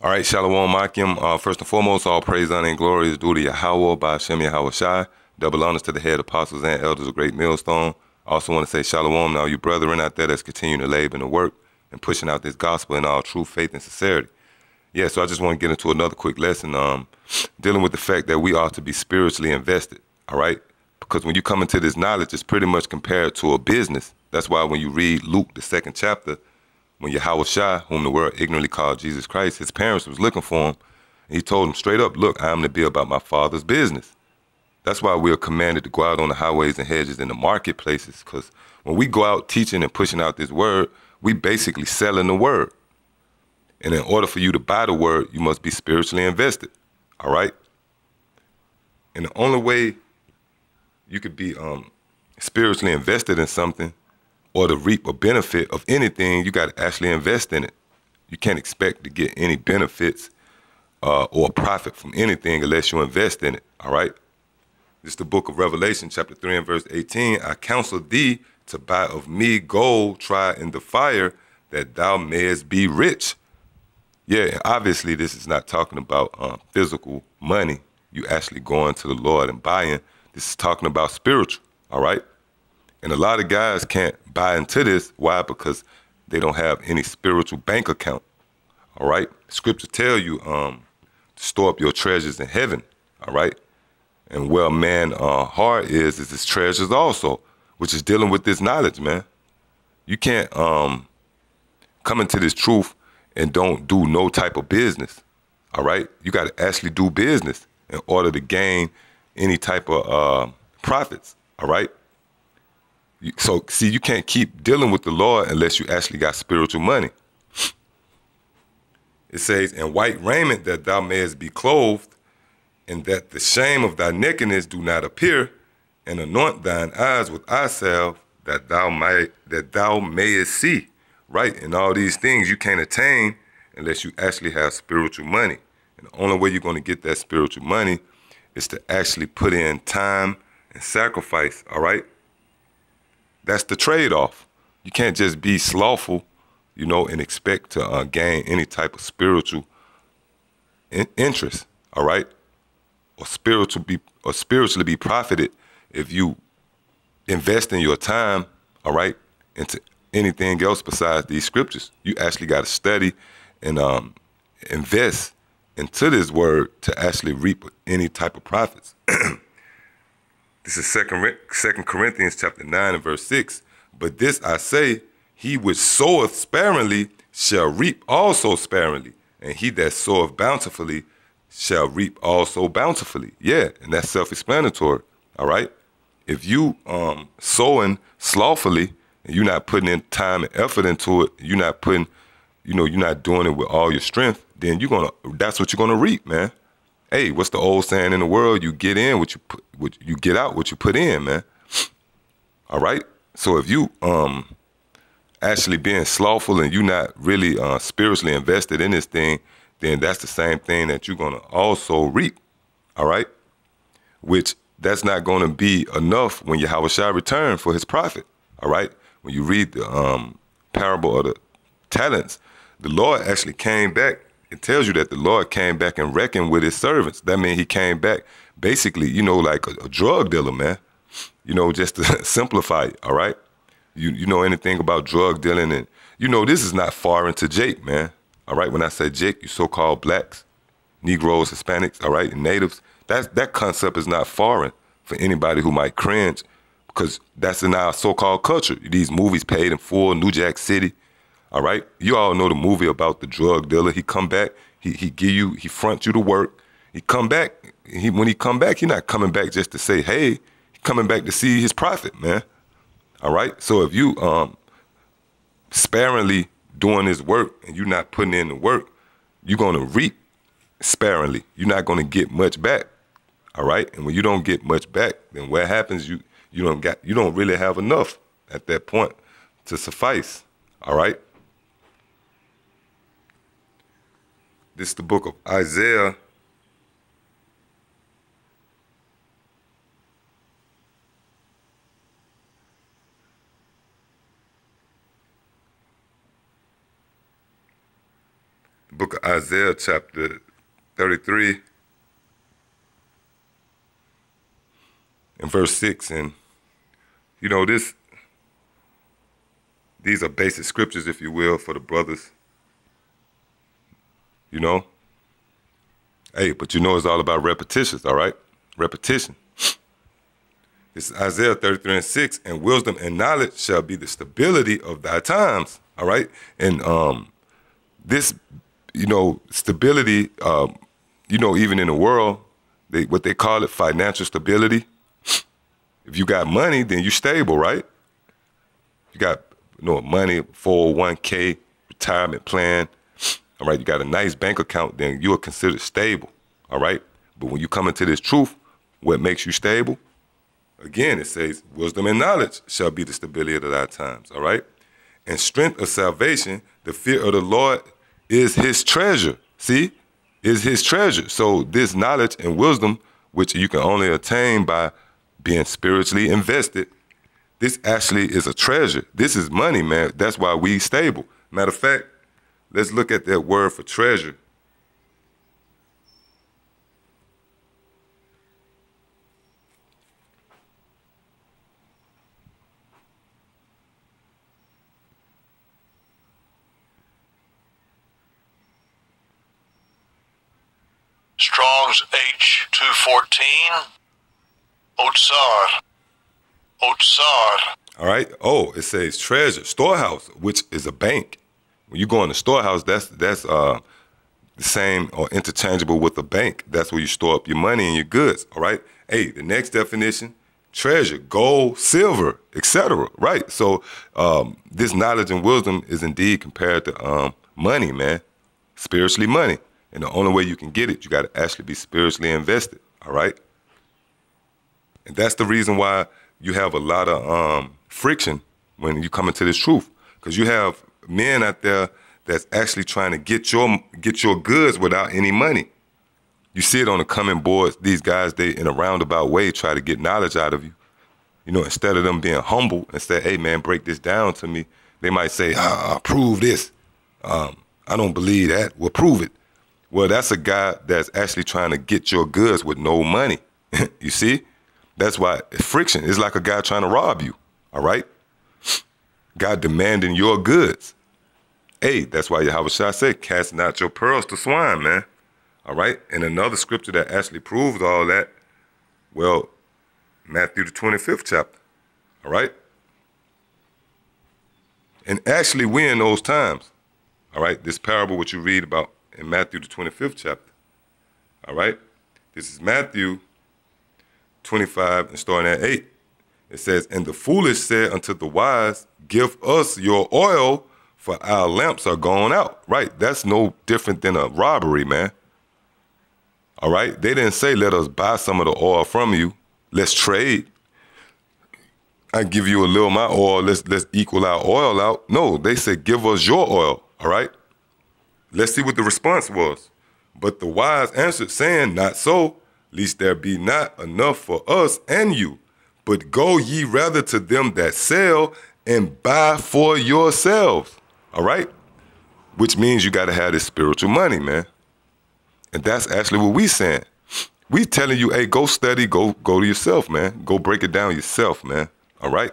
All right, Shalom Akim. First and foremost, all praise, honor, and glory is due to Yahweh by Hashem Yahweh Shai. Double honors to the head apostles and elders of Great Millstone. I also want to say Shalom to all you brethren out there that's continuing to labor and to work and pushing out this gospel in all true faith and sincerity. Yeah, so I just want to get into another quick lesson dealing with the fact that we ought to be spiritually invested, all right? Because when you come into this knowledge, it's pretty much compared to a business. That's why when you read Luke, the second chapter, when Yahweh Shai, whom the world ignorantly called Jesus Christ, his parents was looking for him. And he told them straight up, look, I am to be about my Father's business. That's why we are commanded to go out on the highways and hedges and the marketplaces, because when we go out teaching and pushing out this word, we basically selling the word. And in order for you to buy the word, you must be spiritually invested, all right? And the only way you could be spiritually invested in something or to reap a benefit of anything, you got to actually invest in it. You can't expect to get any benefits or profit from anything unless you invest in it, all right? This is the book of Revelation, chapter 3 and verse 18. I counsel thee to buy of me gold tried in the fire, that thou mayest be rich. Yeah, obviously this is not talking about physical money. You actually going to the Lord and buying. This is talking about spiritual, all right? And a lot of guys can't buy into this. Why? Because they don't have any spiritual bank account. All right. Scripture tell you to store up your treasures in heaven. All right. And where a man's heart is his treasures also, which is dealing with this knowledge, man. You can't come into this truth and don't do no type of business. All right. You got to actually do business in order to gain any type of profits. All right. So, see, you can't keep dealing with the Lord unless you actually got spiritual money. It says, in white raiment that thou mayest be clothed, and that the shame of thy nakedness do not appear, and anoint thine eyes with eye salve, that thou mayest see. Right? And all these things you can't attain unless you actually have spiritual money. And the only way you're going to get that spiritual money is to actually put in time and sacrifice, all right? That's the trade-off. You can't just be slothful, you know, and expect to gain any type of spiritual interest, all right? Or spiritually be profited if you invest in your time, all right, into anything else besides these scriptures. You actually got to study and invest into this word to actually reap any type of profits. This is Second Corinthians chapter 9 and verse 6. But this I say, he which soweth sparingly shall reap also sparingly, and he that soweth bountifully shall reap also bountifully. Yeah, and that's self-explanatory, all right? If you sowing slothfully and you're not putting in time and effort into it, you're not putting, you know, you're not doing it with all your strength, then that's what you're gonna reap, man. Hey, what's the old saying in the world? You get in what you get out what you put in, man. All right. So if you actually being slothful and you're not really spiritually invested in this thing, then that's the same thing that you're gonna also reap. All right. Which that's not gonna be enough when Yahweh Shai return for his profit. All right. When you read the parable of the talents, the Lord actually came back. It tells you that the Lord came back and reckoned with his servants. That means he came back basically, you know, like a drug dealer, man. You know, just to simplify it, all right? You know anything about drug dealing, and you know this is not foreign to Jake, man. All right, when I say Jake, you so-called blacks, Negroes, Hispanics, all right, and natives, that concept is not foreign for anybody who might cringe, because that's in our so-called culture. These movies Paid in Full, New Jack City, all right? You all know the movie about the drug dealer. He come back, he front you to work. He come back, when he come back, he not coming back just to say, hey, he coming back to see his profit, man. All right? So if you sparingly doing this work and you're not putting in the work, you're gonna reap sparingly. You're not gonna get much back. All right? And when you don't get much back, then what happens, you don't really have enough at that point to suffice. All right? This is the book of Isaiah. The book of Isaiah chapter 33 and verse 6. And, you know, these are basic scriptures, if you will, for the brothers. You know? Hey, but you know it's all about repetitions, all right? Repetition. This is Isaiah 33 and 6. And wisdom and knowledge shall be the stability of thy times, all right? And this, you know, stability, you know, even in the world, what they call it, financial stability. If you got money, then you're stable, right? You got, you know, money, 401k, retirement plan, all right? You got a nice bank account, then you are considered stable, all right? But when you come into this truth, what makes you stable? Again, it says, wisdom and knowledge shall be the stability of thy times, all right? And strength of salvation, the fear of the Lord is his treasure, see? Is his treasure. So this knowledge and wisdom, which you can only attain by being spiritually invested, this actually is a treasure. This is money, man. That's why we stable. Matter of fact, let's look at that word for treasure. Strong's H214. Otsar. All right. Oh, it says treasure, storehouse, which is a bank. When you go in the storehouse, that's the same or interchangeable with a bank. That's where you store up your money and your goods. All right. Hey, the next definition, treasure, gold, silver, etc. Right. So this knowledge and wisdom is indeed compared to money, man. Spiritually money. And the only way you can get it, you got to actually be spiritually invested. All right. And that's the reason why you have a lot of friction when you come into this truth, because you have men out there that's actually trying to get your goods without any money. You see it on the coming boards. These guys, they in a roundabout way try to get knowledge out of you. You know, instead of them being humble and say, hey, man, break this down to me, they might say, prove this. I don't believe that. Well, prove it. Well, that's a guy that's actually trying to get your goods with no money. You see? That's why friction is like a guy trying to rob you, all right? God demanding your goods. Hey, that's why Yahweh Shah said, cast not your pearls to swine, man, all right? And another scripture that actually proves all that, well, Matthew the 25th chapter, all right? And actually, we're in those times, all right? This parable, what you read about in Matthew the 25th chapter, all right? This is Matthew 25 and starting at 8. It says, and the foolish said unto the wise, give us your oil, for our lamps are gone out. Right, that's no different than a robbery, man. All right, they didn't say, let us buy some of the oil from you. Let's trade. I give you a little of my oil, let's equal our oil out. No, they said, give us your oil, all right? Let's see what the response was. But the wise answered, saying, not so, lest there be not enough for us and you. But go ye rather to them that sell and buy for yourselves, all right? Which means you got to have this spiritual money, man. And that's actually what we saying. We telling you, hey, go study, go to yourself, man. Go break it down yourself, man, all right?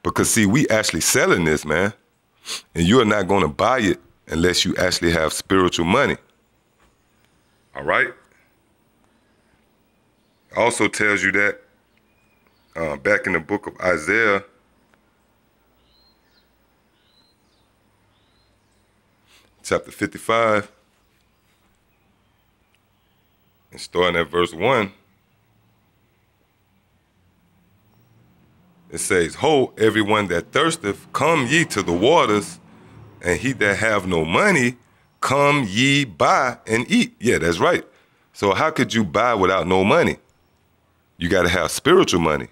Because, see, we actually selling this, man. And you are not going to buy it unless you actually have spiritual money. All right? Also tells you that back in the book of Isaiah, chapter 55, and starting at verse 1, it says, ho, everyone that thirsteth, come ye to the waters, and he that have no money, come ye buy and eat. Yeah, that's right. So how could you buy without no money? You got to have spiritual money,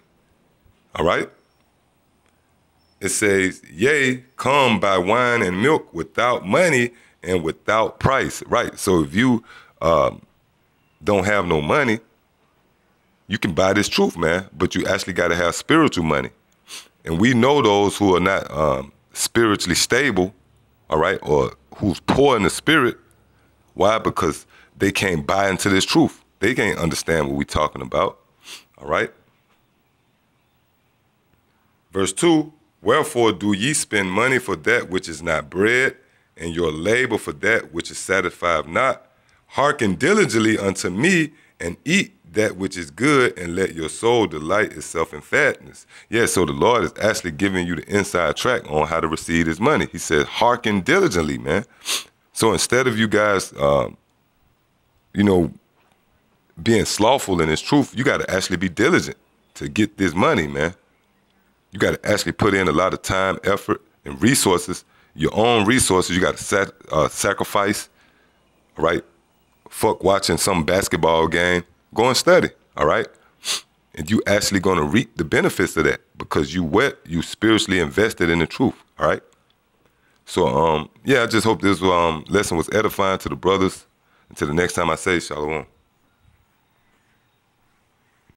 all right? It says, yea, come buy wine and milk without money and without price, right? So if you don't have no money, you can buy this truth, man, but you actually got to have spiritual money. And we know those who are not spiritually stable, all right, or who's poor in the spirit. Why? Because they can't buy into this truth. They can't understand what we're talking about. All right? Verse 2, wherefore do ye spend money for that which is not bread, and your labor for that which is satisfied not? Hearken diligently unto me, and eat that which is good, and let your soul delight itself in fatness. Yeah, so the Lord is actually giving you the inside track on how to receive his money. He said, hearken diligently, man. So instead of you guys, being slothful in this truth, you got to actually be diligent to get this money, man. You got to actually put in a lot of time, effort, and resources, your own resources. You got to sacrifice, all right? Fuck watching some basketball game. Go and study, all right? And you actually going to reap the benefits of that because you spiritually invested in the truth, all right? So, I just hope this lesson was edifying to the brothers. Until the next time I say, shalom.